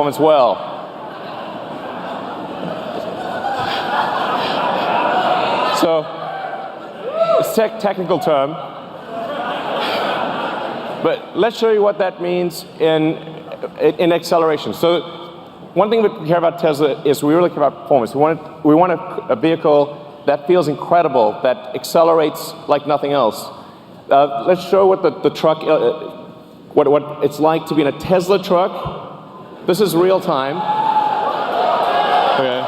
as well. So, it's a technical term, but let's show you what that means in acceleration. So, one thing that we care about Tesla is we really care about performance. We want a vehicle that feels incredible, that accelerates like nothing else. Let's show what the truck, what it's like to be in a Tesla truck. This is real time. Okay.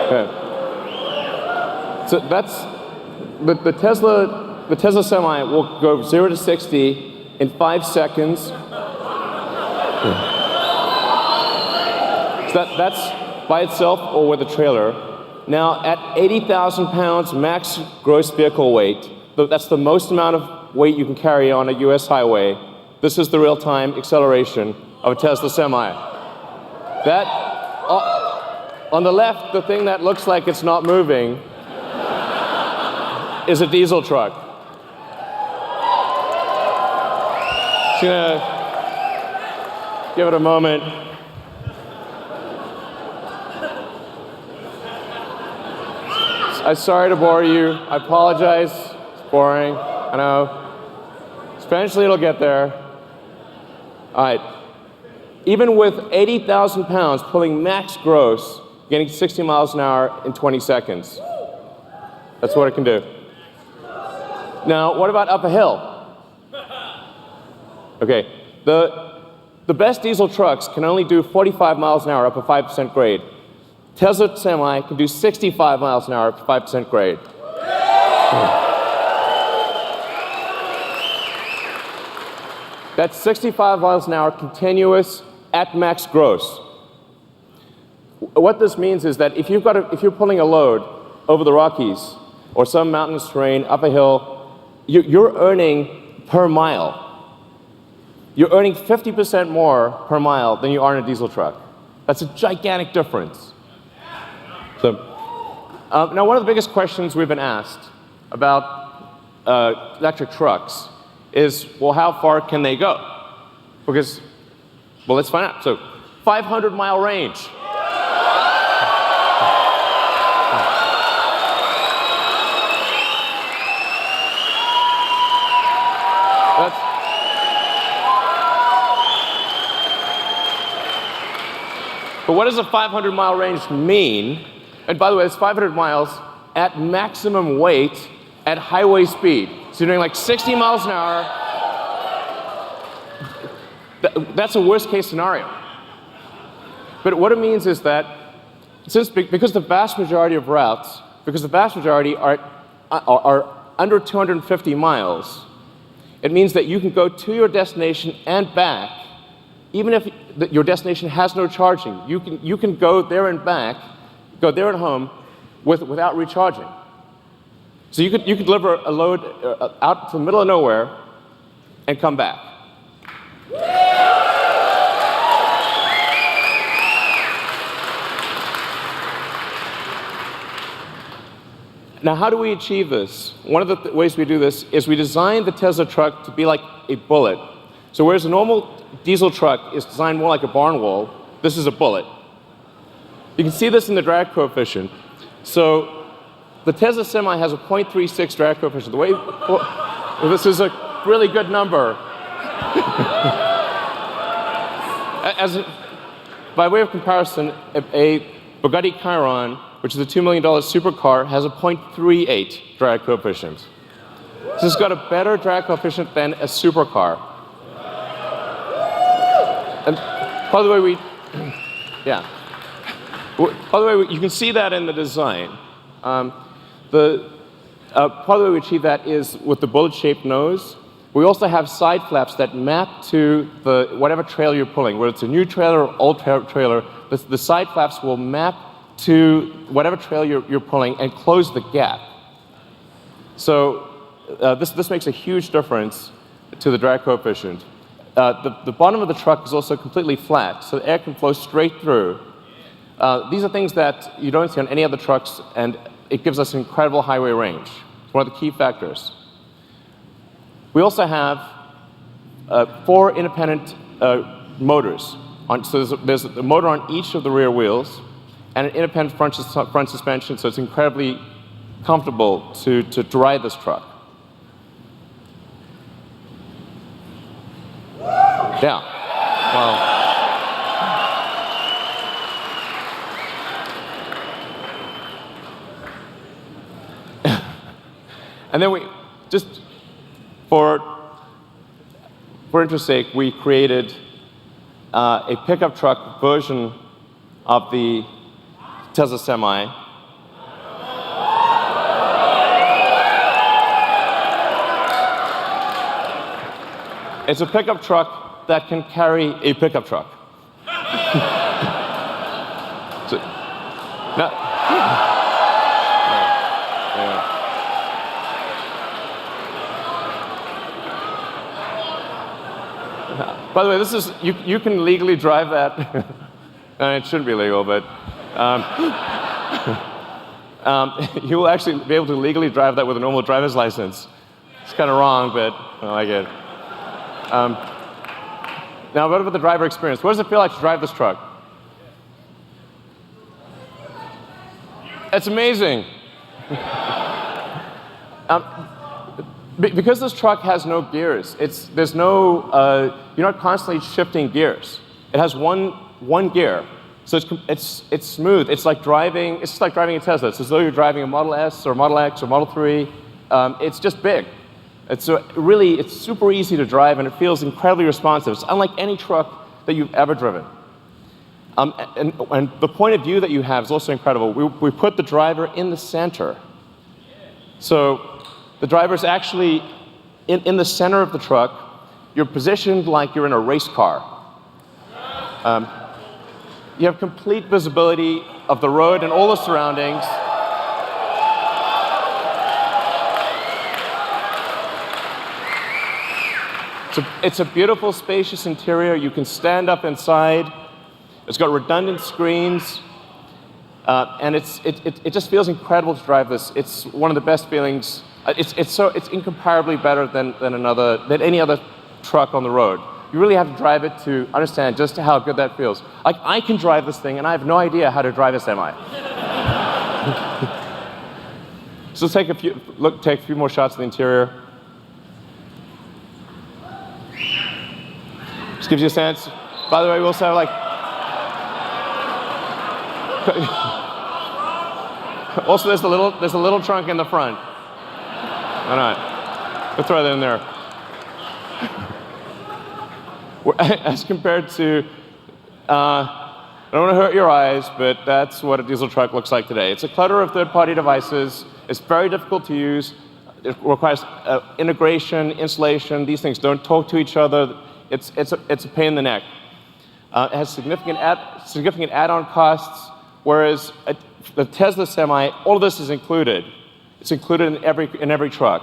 Okay. So that's the Tesla Semi will go 0 to 60 in 5 seconds. So that's by itself or with a trailer. Now, at 80,000 pounds max gross vehicle weight, that's the most amount of weight you can carry on a US highway. This is the real-time acceleration of a Tesla Semi. That, on the left, the thing that looks like it's not moving is a diesel truck. Just gonna give it a moment. I'm sorry to bore you. I apologize. It's boring. I know. Eventually it'll get there. All right. Even with 80,000 pounds pulling max gross, getting 60 miles an hour in 20 seconds. That's what it can do. Now, what about up a hill? Okay. The best diesel trucks can only do 45 miles an hour up a 5% grade. Tesla Semi can do 65 miles an hour at 5% grade. That's 65 miles an hour continuous at max gross. What this means is that if you're pulling a load over the Rockies or some mountainous terrain up a hill, you're earning per mile. You're earning 50% more per mile than you are in a diesel truck. That's a gigantic difference. So, now one of the biggest questions we've been asked about electric trucks is, well, how far can they go? Because, well, let's find out. So, 500-mile range. But what does a 500-mile range mean? And by the way, it's 500 miles at maximum weight at highway speed. So you're doing like 60 miles an hour. That's a worst case scenario. But what it means is that because the vast majority of routes, because the vast majority are under 250 miles, it means that you can go to your destination and back, even if your destination has no charging. You can go there and back, go there and home without recharging. So you could deliver a load out to the middle of nowhere and come back. Now, how do we achieve this? One of the ways we do this is we design the Tesla truck to be like a bullet. So whereas a normal diesel truck is designed more like a barn wall, this is a bullet. You can see this in the drag coefficient. So the Tesla Semi has a 0.36 drag coefficient. This is a really good number. By way of comparison, a Bugatti Chiron, which is a $2 million supercar, has a 0.38 drag coefficient. So it's got a better drag coefficient than a supercar. And by the way, you can see that in the design. Part of the way we achieve that is with the bullet-shaped nose. We also have side flaps that map to whatever trailer you're pulling, whether it's a new trailer or old trailer. The side flaps will map to whatever trailer you're pulling and close the gap. So this makes a huge difference to the drag coefficient. The bottom of the truck is also completely flat, so the air can flow straight through. These are things that you don't see on any other trucks, and it gives us incredible highway range. It's one of the key factors. We also have 4 independent motors. So there's a motor on each of the rear wheels and an independent front suspension, so it's incredibly comfortable to drive this truck. Yeah. Well. And then we, just for interest's sake, we created a pickup truck version of the Tesla Semi. It's a pickup truck that can carry a pickup truck. So, now, by the way, this is, you can legally drive that. It shouldn't be legal, but you will actually be able to legally drive that with a normal driver's license. It's kind of wrong, but I like it. Now, what about the driver experience? What does it feel like to drive this truck? It's amazing. Because this truck has no gears, there's no, you're not constantly shifting gears. It has one gear, so it's smooth. It's like driving a Tesla. It's as though you're driving a Model S or Model X or Model 3. It's just big. It's super easy to drive, and it feels incredibly responsive. It's unlike any truck that you've ever driven. And the point of view that you have is also incredible. We put the driver in the center. So the driver's actually in the center of the truck. You're positioned like you're in a race car. You have complete visibility of the road and all the surroundings. It's a beautiful, spacious interior. You can stand up inside. It's got redundant screens. And it just feels incredible to drive this. It's one of the best feelings. It's incomparably better than any other truck on the road. You really have to drive it to understand just how good that feels. Like, I can drive this thing, and I have no idea how to drive a semi. So let's take a few more shots of the interior. Just gives you a sense. By the way, we also have also there's a little trunk in the front. Why not? We'll throw that in there. As compared to, I don't want to hurt your eyes, but that's what a diesel truck looks like today. It's a clutter of third-party devices. It's very difficult to use. It requires integration, installation. These things don't talk to each other. It's a pain in the neck. It has significant add-on costs, whereas the Tesla Semi, all of this is included. It's included in every truck.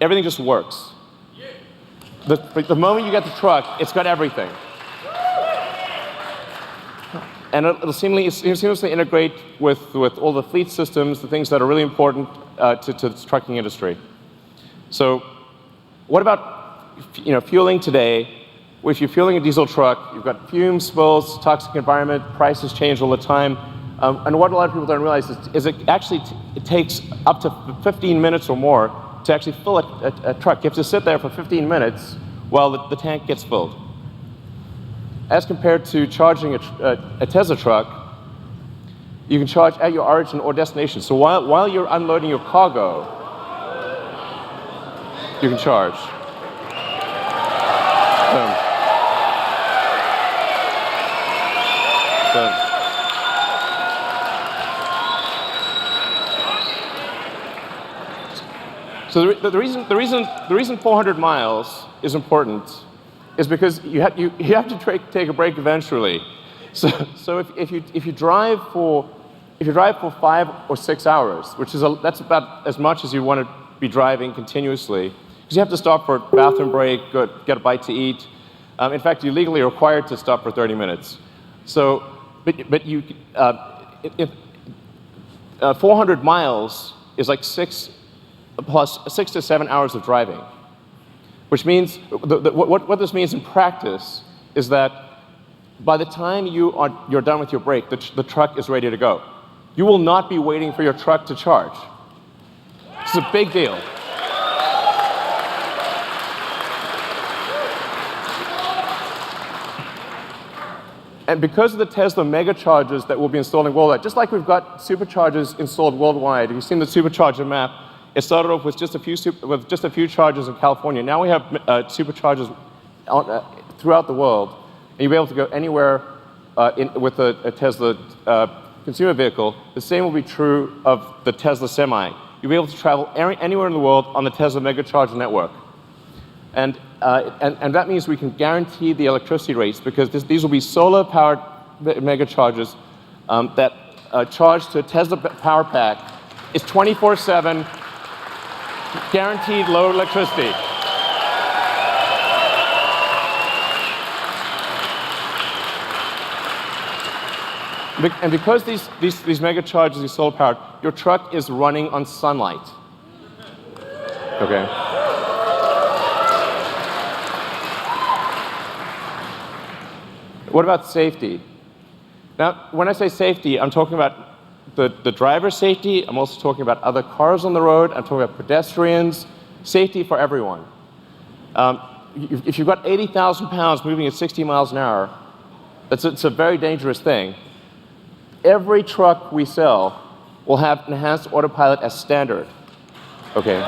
Everything just works. The moment you get the truck, it's got everything. And it'll seamlessly integrate with all the fleet systems, the things that are really important to the trucking industry. So what about fueling today? If you're fueling a diesel truck, you've got fumes, spills, toxic environment, prices change all the time. And what a lot of people don't realize is it actually it takes up to 15 minutes or more to actually fill a truck. You have to sit there for 15 minutes while the tank gets filled. As compared to charging a Tesla truck, you can charge at your origin or destination. So while you're unloading your cargo, you can charge. So the reason 400 miles is important is because you have to take a break eventually. So if you drive for 5 or 6 hours, that's about as much as you want to be driving continuously, because you have to stop for a bathroom break, get a bite to eat. In fact, you're legally required to stop for 30 minutes. So, but 400 miles is like 6 to 7 hours of driving, which means what this means in practice is that by the time you're done with your break, the truck is ready to go. You will not be waiting for your truck to charge. It's a big deal. And because of the Tesla megachargers that we'll be installing worldwide, just like we've got superchargers installed worldwide, if you've seen the supercharger map, it started off with just a few chargers in California. Now we have superchargers throughout the world, and you'll be able to go anywhere with a Tesla consumer vehicle. The same will be true of the Tesla Semi. You'll be able to travel anywhere in the world on the Tesla megacharger network. And that means we can guarantee the electricity rates because these will be solar-powered megachargers that charge to a Tesla power pack. It's 24/7, guaranteed low electricity. And because these megachargers are solar-powered, your truck is running on sunlight. Okay. What about safety? Now, when I say safety, I'm talking about the driver's safety. I'm also talking about other cars on the road. I'm talking about pedestrians, safety for everyone. If you've got 80,000 pounds moving at 60 miles an hour, it's a very dangerous thing. Every truck we sell will have enhanced autopilot as standard. Okay.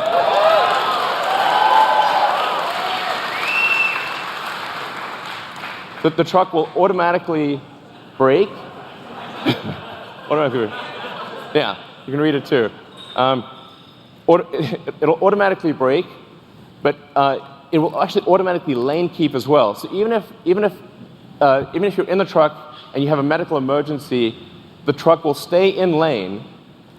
The truck will automatically brake. Yeah, you can read it too. It'll automatically brake, but it will actually automatically lane keep as well. So even if you're in the truck and you have a medical emergency, the truck will stay in lane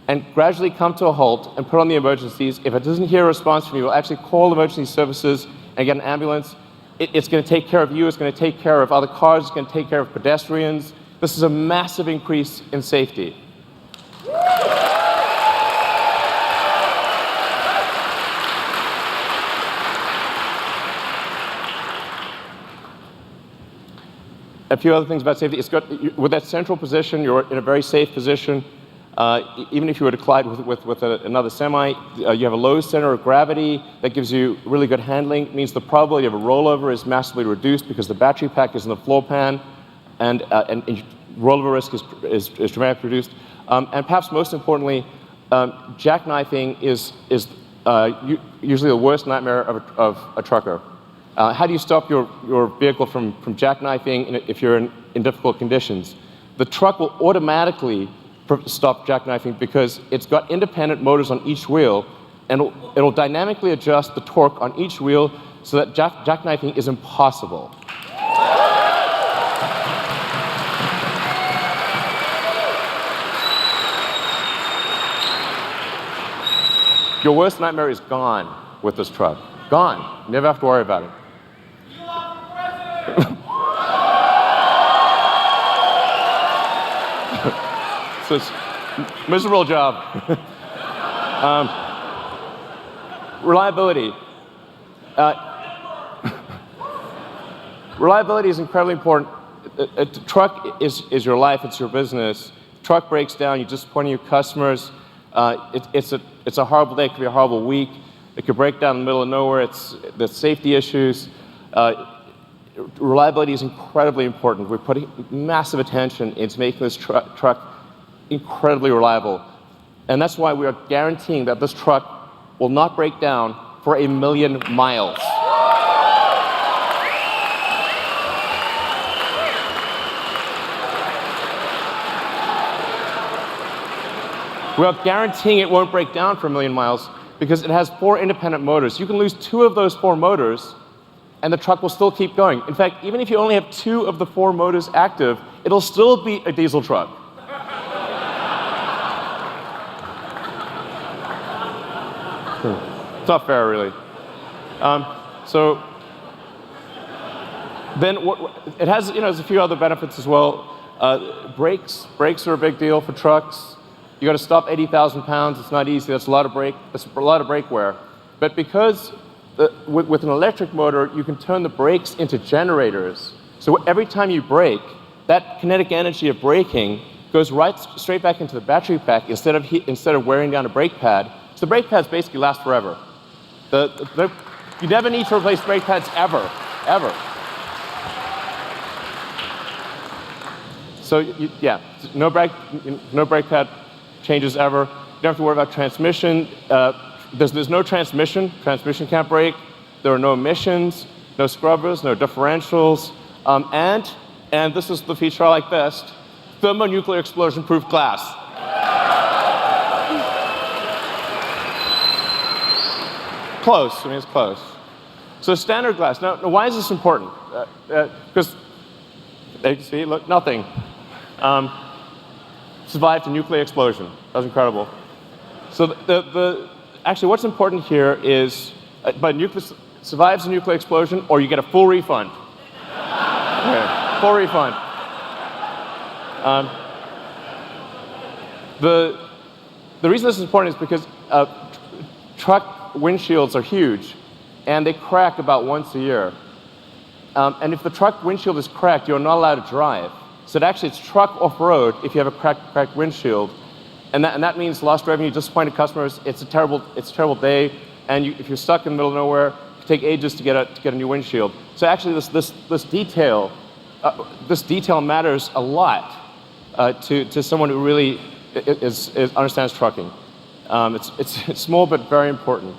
and gradually come to a halt and put on the emergencies. If it doesn't hear a response from you, it will actually call emergency services and get an ambulance. It's going to take care of you. It's going to take care of other cars. It's going to take care of pedestrians. This is a massive increase in safety. A few other things about safety. With that central position, you're in a very safe position. Even if you were to collide with another semi, you have a low center of gravity that gives you really good handling. It means the probability of a rollover is massively reduced because the battery pack is in the floor pan, and rollover risk is dramatically reduced. And perhaps most importantly, jackknifing is usually the worst nightmare of a trucker. How do you stop your vehicle from jackknifing if you're in difficult conditions? The truck will automatically stop jackknifing because it's got independent motors on each wheel, and it'll dynamically adjust the torque on each wheel so that jackknifing is impossible. Your worst nightmare is gone with this truck. Gone. Never have to worry about it. So it's a miserable job. Reliability. Reliability is incredibly important. A truck is your life, it's your business. Truck breaks down, you disappoint your customers. It's a horrible day, it could be a horrible week. It could break down in the middle of nowhere. The safety issues. Reliability is incredibly important. We're putting massive attention into making this truck incredibly reliable. And that's why we are guaranteeing that this truck will not break down for 1,000,000 miles. We are guaranteeing it won't break down for 1,000,000 miles because it has 4 independent motors. You can lose 2 of those 4 motors and the truck will still keep going. In fact, even if you only have 2 of the 4 motors active, it'll still be a diesel truck. It's not fair, really. So then it has, there's a few other benefits as well. Brakes are a big deal for trucks. You got to stop 80,000 pounds. It's not easy. That's a lot of brake wear. But because with an electric motor, you can turn the brakes into generators. So every time you brake, that kinetic energy of braking goes straight back into the battery pack instead of wearing down a brake pad. So the brake pads basically last forever. You never need to replace brake pads ever. So yeah, no brake pad changes ever. You don't have to worry about transmission. There's no transmission. Transmission can't brake. There are no emissions, no scrubbers, no differentials, and this is the feature I like best: thermonuclear explosion-proof glass. Close. I mean, it's close. So standard glass. Now why is this important? Because you see, look, nothing. Survived a nuclear explosion. That was incredible. So actually, what's important here is, survives a nuclear explosion, or you get a full refund. Okay, full refund. The reason this is important is because truck windshields are huge, and they crack about once a year. And if the truck windshield is cracked, you're not allowed to drive. So it's truck off-road if you have a cracked windshield. And that means lost revenue, disappointed customers. It's a terrible day. And if you're stuck in the middle of nowhere, it can take ages to get a new windshield. So actually, this detail matters a lot to someone who really understands trucking. It's small but very important.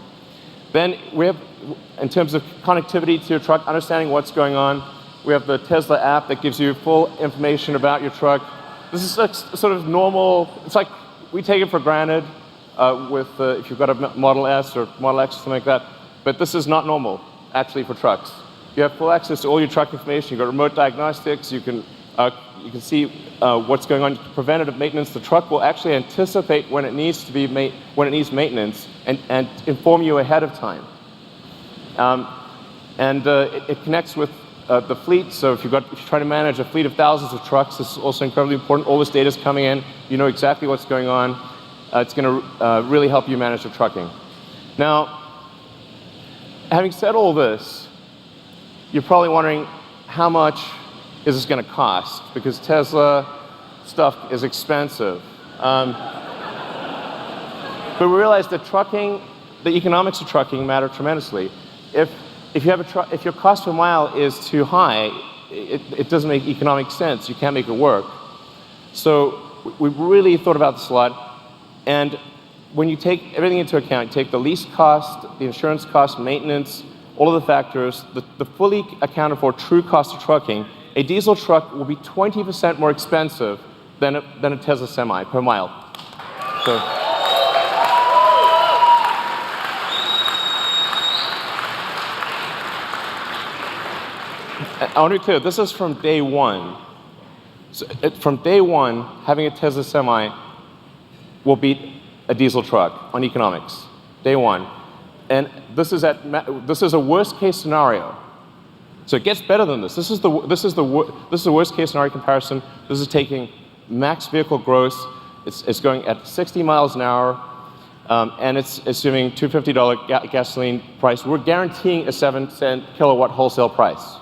Then we have, in terms of connectivity to your truck, understanding what's going on, we have the Tesla app that gives you full information about your truck. This is sort of normal. It's like we take it for granted if you've got a Model S or Model X or something like that. But this is not normal, actually, for trucks. You have full access to all your truck information. You've got remote diagnostics. You can see what's going on. Preventative maintenance. The truck will actually anticipate when it needs maintenance and inform you ahead of time. It connects with the fleet. So if you're trying to manage a fleet of thousands of trucks, this is also incredibly important. All this data is coming in. You know exactly what's going on. It's going to really help you manage the trucking. Now, having said all this, you're probably wondering how much is this going to cost? Because Tesla stuff is expensive. But we realize that the economics of trucking matter tremendously. If your cost per mile is too high, it doesn't make economic sense. You can't make it work. So we really thought about this a lot. And when you take everything into account, you take the lease cost, the insurance cost, maintenance, all of the factors, the fully accounted for true cost of trucking, a diesel truck will be 20% more expensive than a Tesla Semi per mile. So, I want to be clear, this is from day one. So from day one, having a Tesla Semi will beat a diesel truck on economics. Day one. And this is a worst case scenario. So it gets better than this. This is the worst case scenario comparison. This is taking max vehicle gross. It's going at 60 miles an hour, and it's assuming $250 gasoline price. We're guaranteeing a 7-cent kilowatt wholesale price.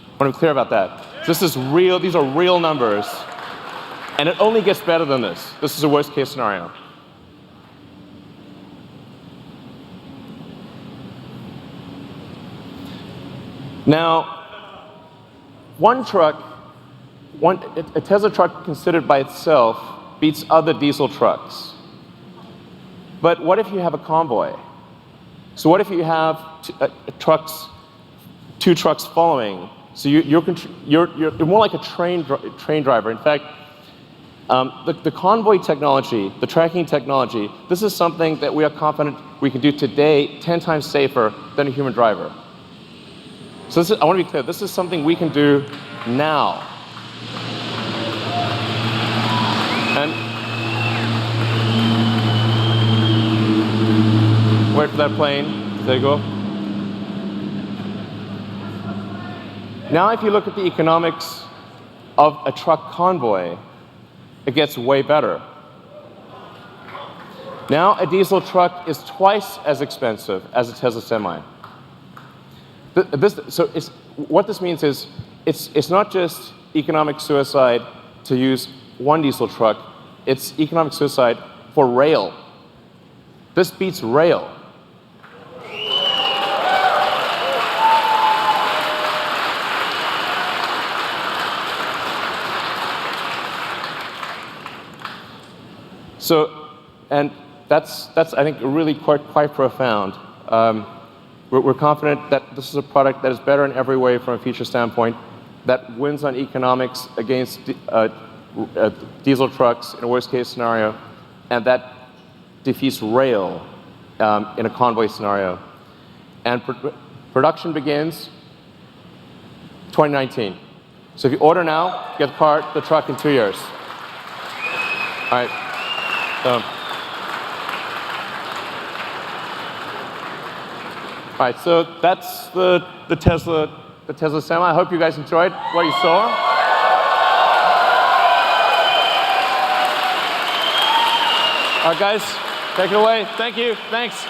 I want to be clear about that. This is real. These are real numbers, and it only gets better than this. This is a worst case scenario. Now, a Tesla truck considered by itself beats other diesel trucks. But what if you have a convoy? So what if you have two trucks following? So you're more like a train driver. In fact, the convoy technology, the tracking technology, this is something that we are confident we can do today 10 times safer than a human driver. So I want to be clear, this is something we can do now. And wait for that plane. There you go. Now if you look at the economics of a truck convoy, it gets way better. Now a diesel truck is twice as expensive as a Tesla Semi. What this means is it's not just economic suicide to use one diesel truck, it's economic suicide for rail. This beats rail. And that's I think really quite profound. We're confident that this is a product that is better in every way from a feature standpoint, that wins on economics against diesel trucks in a worst case scenario, and that defeats rail in a convoy scenario. And production begins 2019. So if you order now, get the truck in 2 years. All right. All right, so that's the Tesla Semi. I hope you guys enjoyed what you saw. All right, guys, take it away. Thank you. Thanks.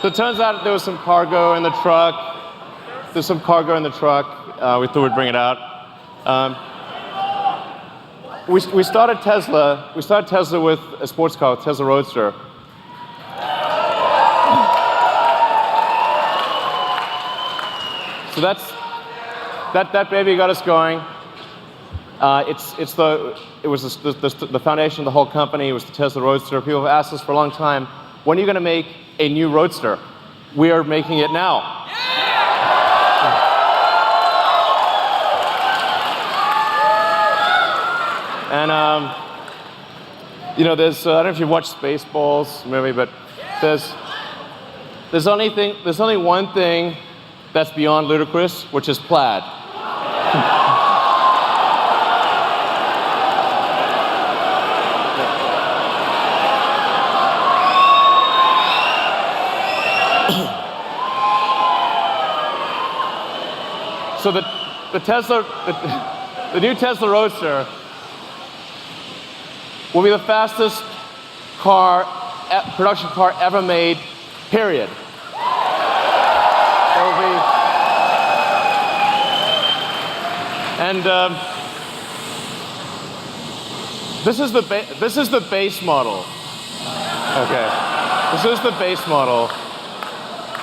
So it turns out there was some cargo in the truck. There's some cargo in the truck. We thought we'd bring it out. We started Tesla. We started Tesla with a sports car, Tesla Roadster. So that baby got us going. It was the foundation of the whole company. It was the Tesla Roadster. People have asked us for a long time, when are you going to make a new Roadster? We are making it now. And there's I don't know if you've watched Spaceballs movie, but there's only one thing that's beyond ludicrous, which is plaid. So the new Tesla Roadster will be the fastest production car ever made, period. It will be, and this is the base model. Okay, this is the base model.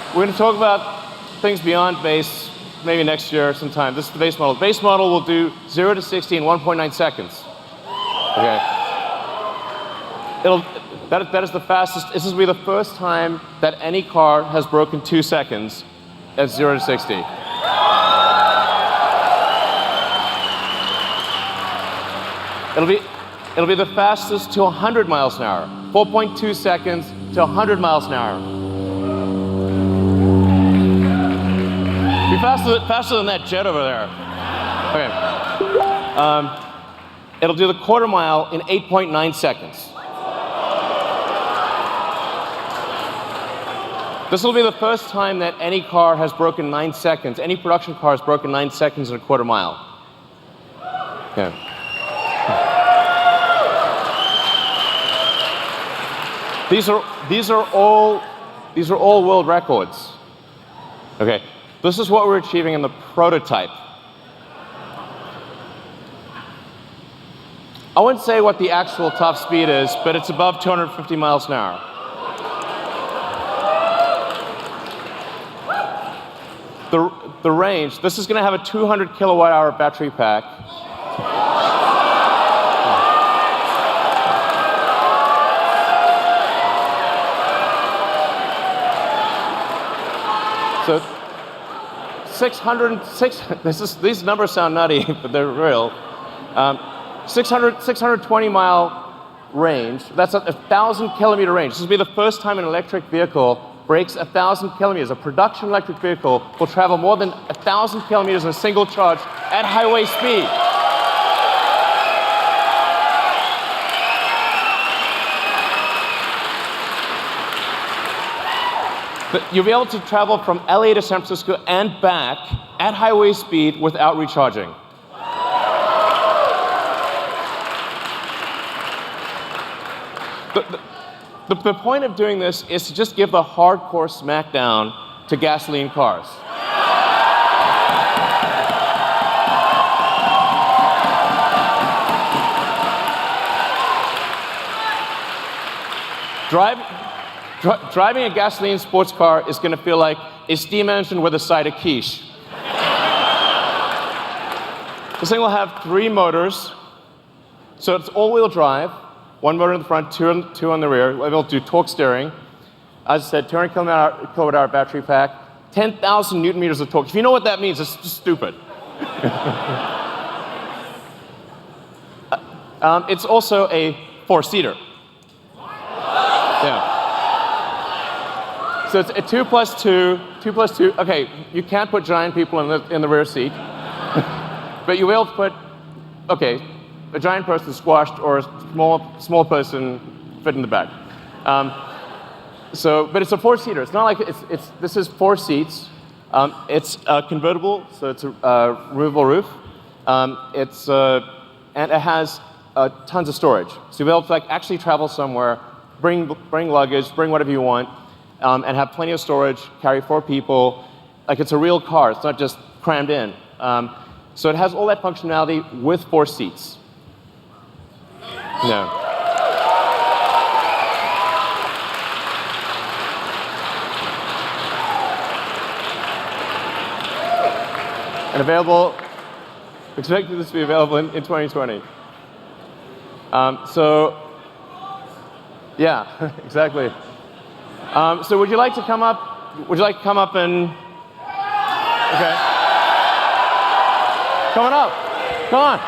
We're going to talk about things beyond base maybe next year sometime. This is the base model. The base model will do 0 to 60 in 1.9 seconds. Okay. That is the fastest. This will be the first time that any car has broken 2 seconds at 0 to 60. It'll be the fastest to 100 miles an hour. 4.2 seconds to 100 miles an hour. Be faster than that jet over there. Okay. It'll do the quarter mile in 8.9 seconds. This will be the first time that any car has broken 9 seconds. Any production car has broken 9 seconds in a quarter mile. Okay. These are all world records. Okay. This is what we're achieving in the prototype. I wouldn't say what the actual top speed is, but it's above 250 miles an hour. The range, this is going to have a 200 kilowatt hour battery pack. So 606, these numbers sound nutty, but they're real. 620 mile range, that's a 1,000 kilometer range. This will be the first time an electric vehicle breaks 1,000 kilometers. A production electric vehicle will travel more than 1,000 kilometers in a single charge at highway speed. But you'll be able to travel from LA to San Francisco and back at highway speed without recharging. The point of doing this is to just give the hardcore smackdown to gasoline cars. Driving a gasoline sports car is going to feel like a steam engine with a side of quiche. This thing will have 3 motors, so it's all-wheel drive. 1 motor in the front, 2 on the rear. We'll be able to do torque steering. As I said, 200 kilowatt hour battery pack, 10,000 newton meters of torque. If you know what that means, it's just stupid. It's also a 4-seater. Yeah. So it's a 2 plus 2. Okay, you can't put giant people in the rear seat, but you'll be able to put, okay, a giant person squashed or a small person fit in the back. But it's a 4-seater. It's not like this is 4 seats. It's convertible, so it's a removable roof. And it has tons of storage. So you'll be able to actually travel somewhere, bring luggage, bring whatever you want, and have plenty of storage, carry 4 people. Like it's a real car. It's not just crammed in. So it has all that functionality with 4 seats. No. And expected this to be available in 2020. Yeah, exactly. So would you like to come up? Would you like to come up and? Okay. Coming up. Come on.